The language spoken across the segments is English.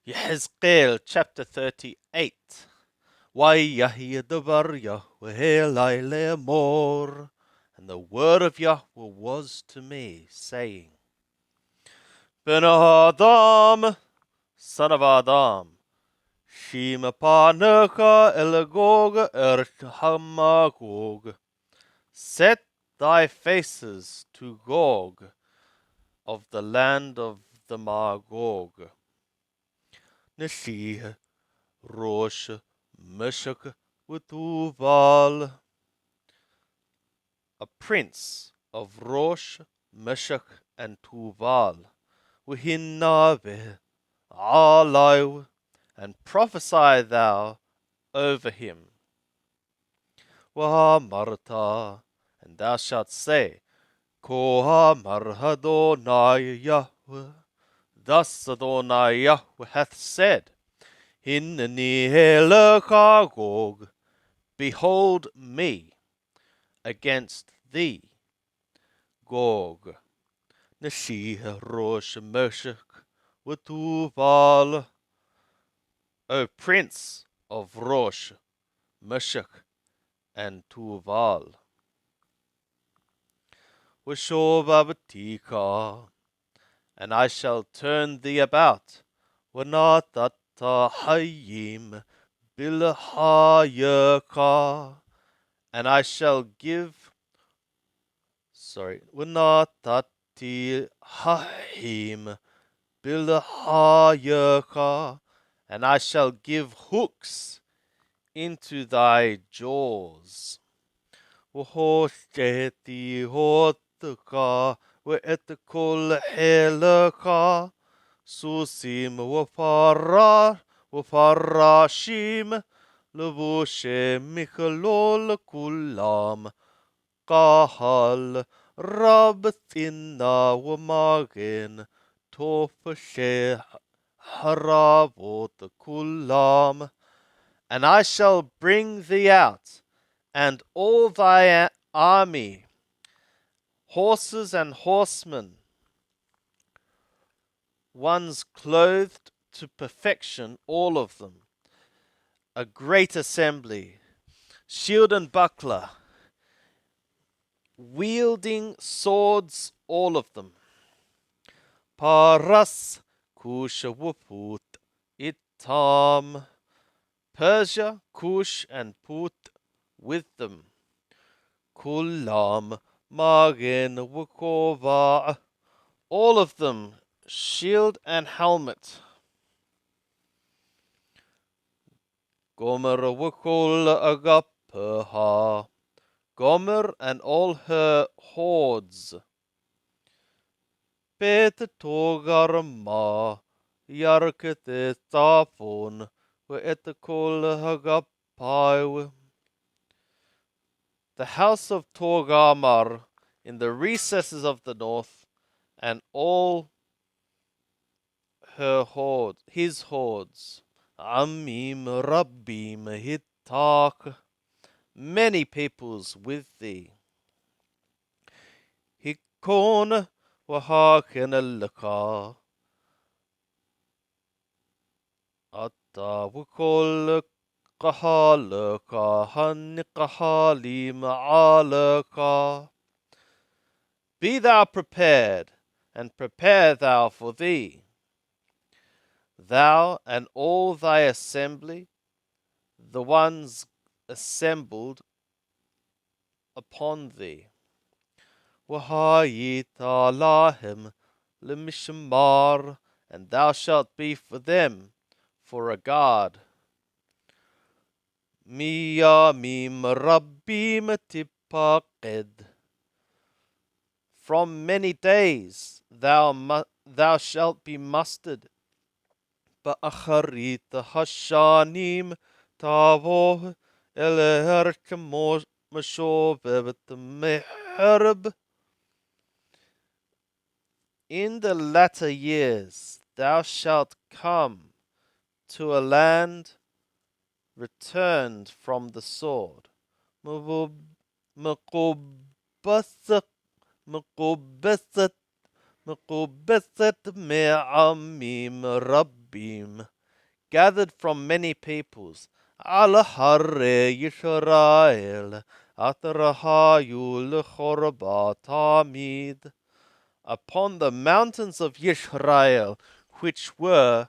Ezekiel chapter 38. Wayahi davar Yahweh laile more. And the word of Yahweh was to me, saying, Ben Adam, son of Adam, Shima panaka elagog hamagog. Set thy faces to Gog of the land of the Magog. Neshih, Rosh, Meshach, Tuval, a prince of Rosh, Meshach, and Tuval, Wihinave, Alai, and prophesy thou over him. Wahamarta, and thou shalt say, Kohamar Adonai Yahweh. Thus Adonai Yahweh hath said, Hineni Gog, behold me against thee, Gog, Neshih Rosh Meshach, Tuval, O prince of Rosh, Meshach, and Tuval. Wishovabatika, and I shall turn thee about, Wanatata Hayim Bilhayaka, and I shall give, Wanatati Hayim Bilhayaka, and I shall give hooks into thy jaws. Wohosheti hotaka, we'etkol helaka, susim wafarashim, levoshe michalol kulam, kahal, rabthina wamagen, tofashe haravot kulam, and I shall bring thee out, and all thy army, horses and horsemen, ones clothed to perfection, all of them, a great assembly, shield and buckler, wielding swords, all of them. Paras, Kush, Wuput, Itam, Persia, Kush, and Put with them. Kulam, Magen, Wukova, all of them, shield and helmet. Gomer Wukol Agapeha, Gomer and all her hordes. Bet Togarma, Yarkete Tafon, Weetkol Hagapai. The house of Togarmar in the recesses of the north, and all her hordes, his hordes. Amim Rabbim Hittak, many peoples with thee. Hikon Wahaken Alaka, Atta Wukol Kahalaka, Hanikahalim Alaka. Be thou prepared, and prepare thou for thee, thou and all thy assembly, the ones assembled upon thee. Wahayita lahem lemishmar, and thou shalt be for them for a guard. Miyamim rabbim tipaqed, from many days thou shalt be mustered. Ba'acharit hashanim tavoh eleher kemoshovet meherb. In the latter years thou shalt come to a land returned from the sword. Mekubethet me'amim cherubim, gathered from many peoples. Al Harre Yisrael, Atrahayul Chorba Tamid, upon the mountains of Yisrael, which were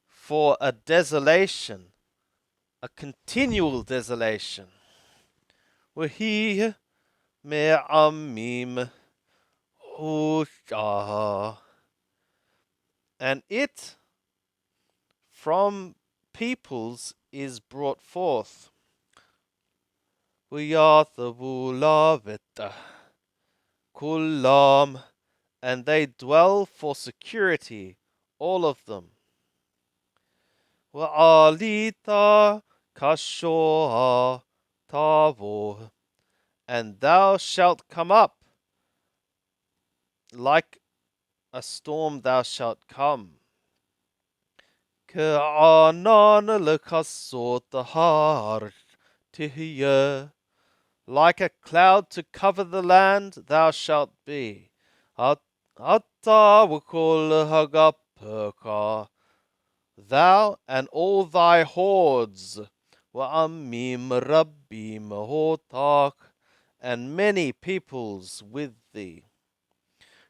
for a desolation, a continual desolation. Wahi me'amim hushah, and it from peoples is brought forth. V'yathavu laveta kulam, and they dwell for security, all of them. Wa'alita kashoha tavo, and thou shalt come up like a storm, thou shalt come. Ka'anan lekasot har tihya, like a cloud to cover the land, thou shalt be. Hatta w'kol hagapeka, thou and all thy hordes, wa'amim rabbim hotak, and many peoples with thee.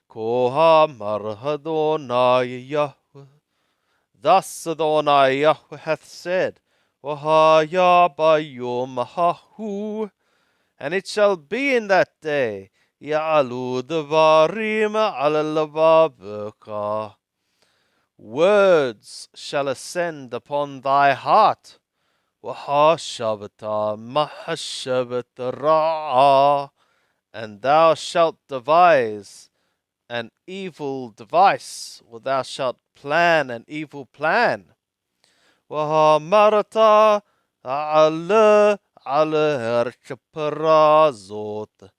Kohamar Adonai Yahweh, thus Adonai Yahweh hath said, Wahaya bayom hahu, and it shall be in that day, Ya'alu devarim al lavaveka, words shall ascend upon thy heart. Wahashavata mahashavata ra'ah, and thou shalt devise an evil device, or thou shalt plan an evil plan. Wahamarata ala herchaparazot,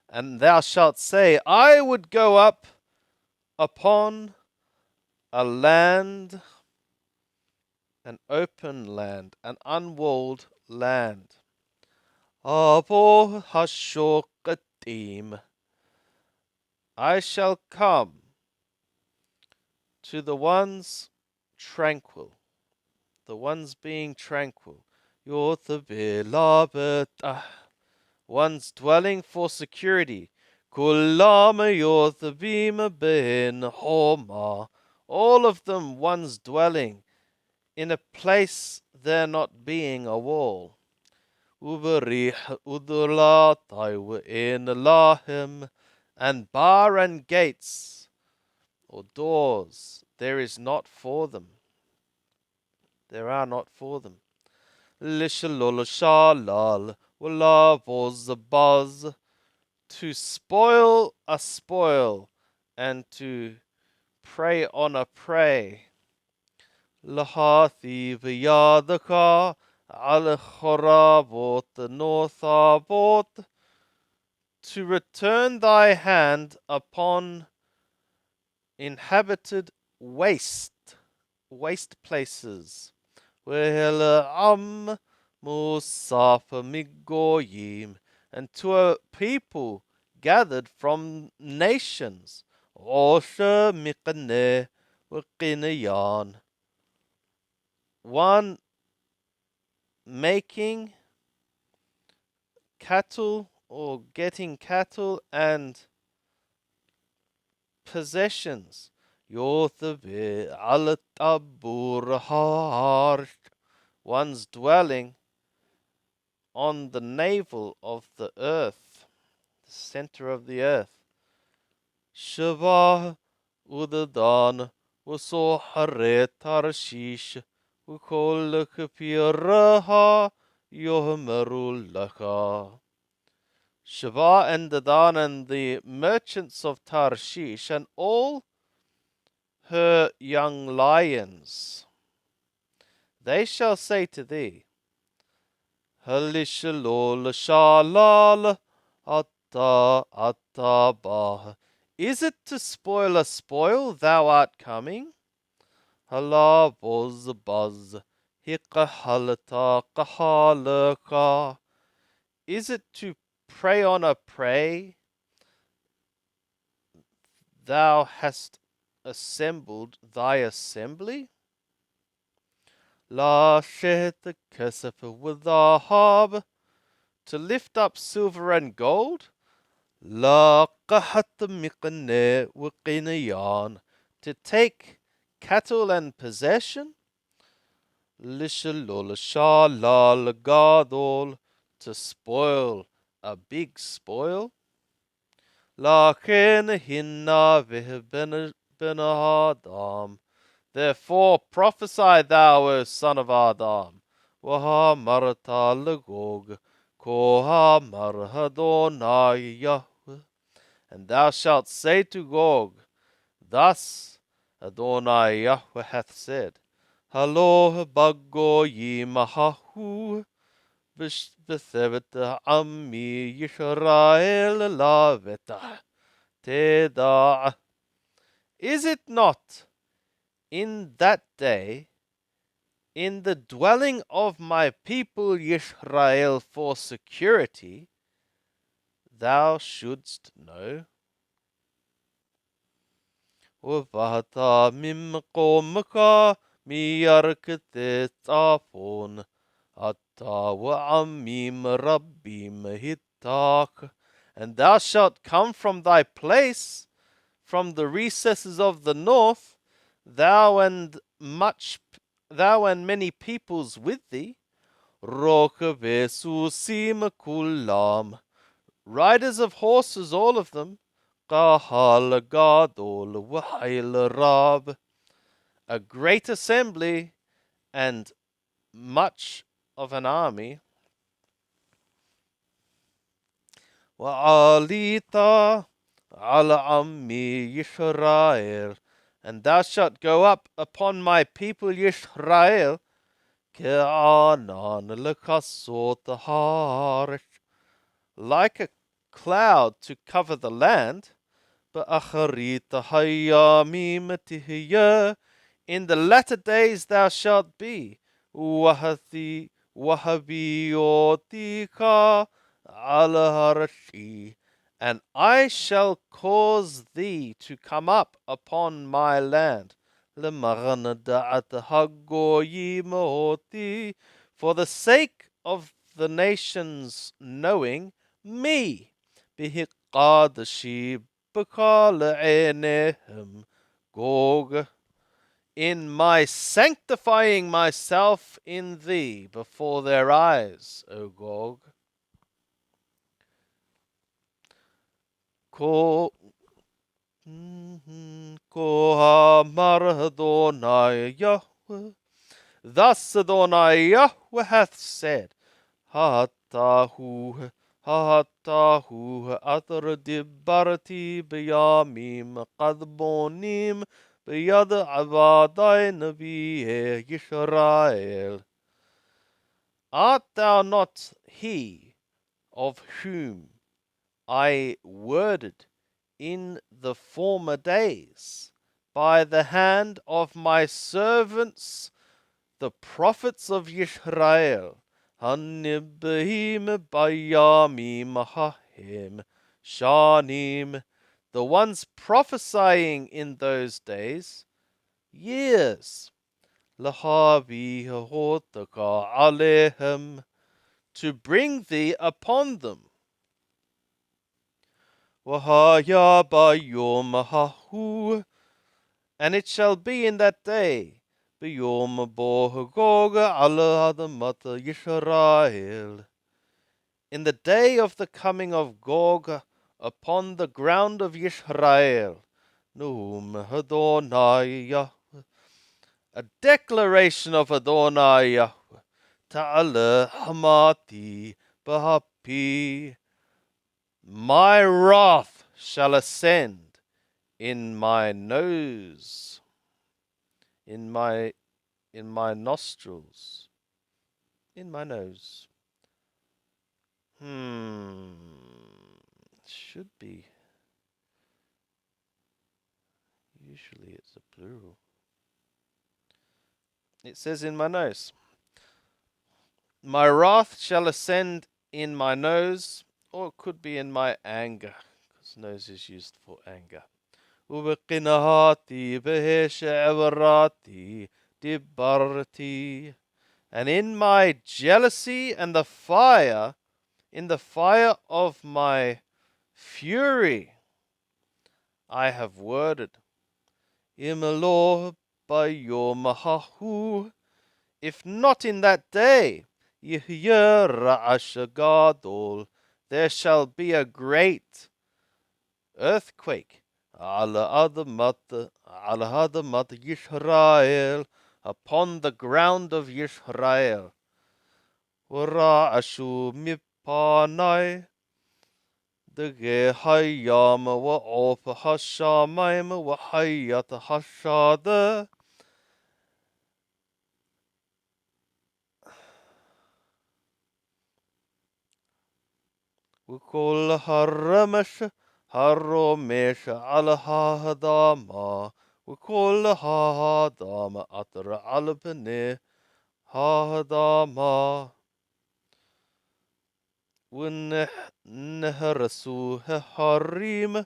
and thou shalt say, I would go up upon a land, an open land, an unwalled land. Abo hashokatim, I shall come to the ones tranquil, the ones being tranquil. Yothabilabet, ones dwelling for security. Kulama yothabim ben homa, all of them ones dwelling in a place there not being a wall. Uberih udulatai in lahim, and bar and gates, or doors, there is not for them. There are not for them. Lishalol shalal, walavos a buzz, to spoil a spoil, and to prey on a prey. Lahathi v'yadaka, al choravot the northavot, to return thy hand upon inhabited waste places. Am musafa migoyim, and to a people gathered from nations. Osha mikane w'kinayan, one making cattle or getting cattle and possessions. Yothabe alatabur, one's dwelling on the navel of the earth, the center of the earth. Shava udadan waso hare tarshish ukol kapiraha yohmerul laka. Shava and Dadan and the merchants of Tarshish and all her young lions, they shall say to thee, Halishalol shalal atta attabah, is it to spoil a spoil thou art coming? Halavoz buzz hikahalata kahalaka, is it to prey on a prey thou hast assembled thy assembly? La shet kesef with ahab, to lift up silver and gold? La qahat miqne wiqinayan, to take cattle and possession? Lishalol shalal gadol, to spoil a big spoil? Lachen hinna ben Adam. Therefore prophesy thou, O son of Adam. Waha marta legog, koha marhadonai Yahweh. And thou shalt say to Gog, thus Adonai Yahweh hath said, Halo bagoyim hahu, b'thevet ammi Yisrael laveta. Teda. Is it not in that day, in the dwelling of my people Yisrael for security, thou shouldst know? Uvata mimqomka miyarkete tapon, atta wa'amim rabbim hittak. And thou shalt come from thy place, from the recesses of the north, thou and many peoples with thee, Rokavesusim kulam, riders of horses all of them, Qahal gadol wahil rab, a great assembly and much of an army. Wa'alita ala ammi Yisrael, and thou shalt go up upon my people Yisrael, ke'anan lekasot haaretz, like a cloud to cover the land. Ba'acharit hayamim tihya, in the latter days thou shalt be. Wahabiotika ala harashi, and I shall cause thee to come up upon my land. Lemaghan da'at hagoyim oti, for the sake of the nations knowing me. Bihiqadashi b'kal Gog, in my sanctifying myself in thee before their eyes, O Gog. Ko hamar Adonai Yahweh, thus Adonai Yahweh hath said, Hatahu atar dibarti b'yamim qadbonim b'yad avadai nabiye Yisrael. Art thou not he of whom I worded in the former days by the hand of my servants, the prophets of Yisrael, Hanibhim bayamim hahim shanim, the ones prophesying in those days, years, lahavi hotaka alehem, to bring thee upon them. Wahaya bayom hahu, and it shall be in that day, biyom bohagoga ala adamat Yisrael, in the day of the coming of Gog upon the ground of Yisrael, Num Adonai Yahweh, a declaration of Adonai Yahweh, Ta'ala Hamati Bahapi, my wrath shall ascend in my nose, in my nostrils, in my nose. Should be. Usually it's a plural. It says in my nose. My wrath shall ascend in my nose, or it could be in my anger, because nose is used for anger. وبقناهاتي بهش عبراتي دبرتي. And in my jealousy and in the fire of my fury, I have worded. Imelo bayomahahu. If not in that day, Yihya Ra'ashagadol, there shall be a great earthquake. Ala Adamat Yisrael, upon the ground of Yisrael. Wara'ashu mipanai, the Gehayam wa Op Hashamaim wa Hayat Hashada. وكل هرمش هرمش على هاداما وكل هاداما أطر على بني هاداما ونهرسوه حريم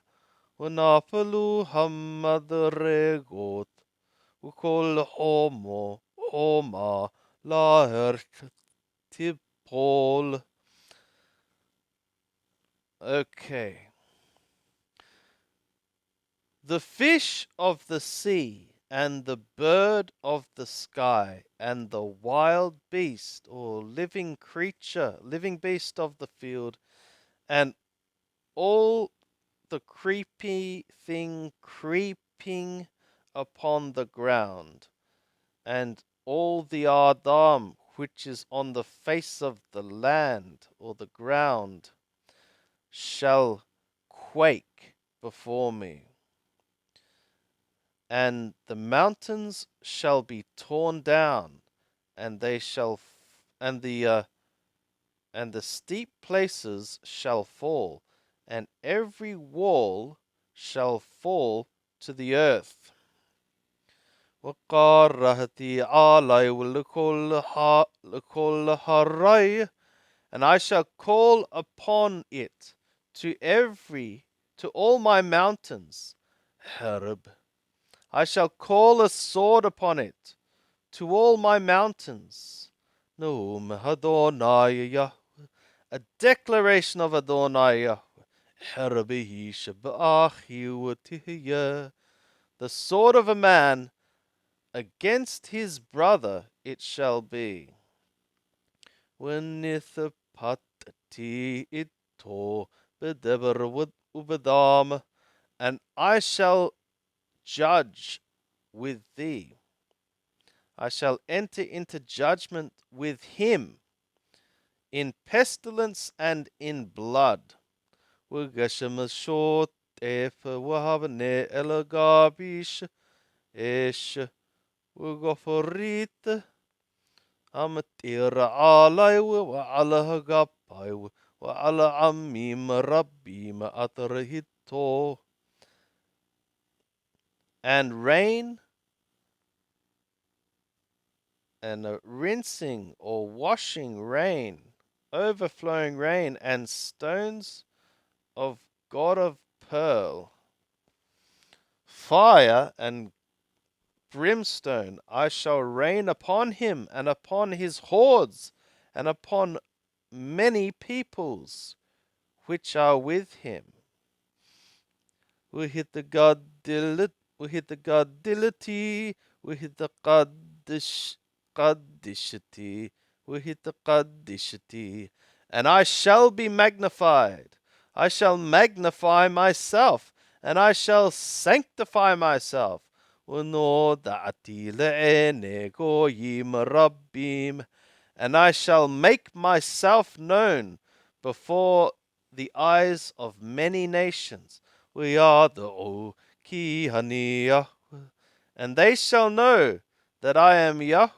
ونافلو هم درجوت وكل هوما لا هرش تبول. Okay. The fish of the sea, and the bird of the sky, and the wild beast, or living creature, living beast of the field, and all the creepy thing creeping upon the ground, and all the Adam which is on the face of the land, or the ground, shall quake before me. And the mountains shall be torn down, and they shall, and the steep places shall fall, and every wall shall fall to the earth. And I shall call upon it to all my mountains. Harb. I shall call a sword upon it to all my mountains. Noam Adonai Yahweh, a declaration of Adonai Yahweh. Herabihi Shabachiyutiyah, the sword of a man against his brother it shall be. Wenithapatati ito bedeber ubadam, and I shall judge with thee. I shall enter into judgment with him in pestilence and in blood. W'gashamashot efa wahavane elagabish esh w'goforit amatira alai wa'ala hagapai wa'ala amim rabbim atarahito. And rain and a rinsing or washing rain, overflowing rain, and stones of God of pearl, fire and brimstone I shall rain upon him, and upon his hordes, and upon many peoples which are with him. We hit the godility, we hit the godility, we hit the qaddishity, we hit the qaddishity, and I shall be magnified. I shall magnify myself, and I shall sanctify myself. وَنُودَعْتِي لَعِنِي goyim rabbim, and I shall make myself known before the eyes of many nations. We are the ki hani Yahweh, and they shall know that I am Yahweh.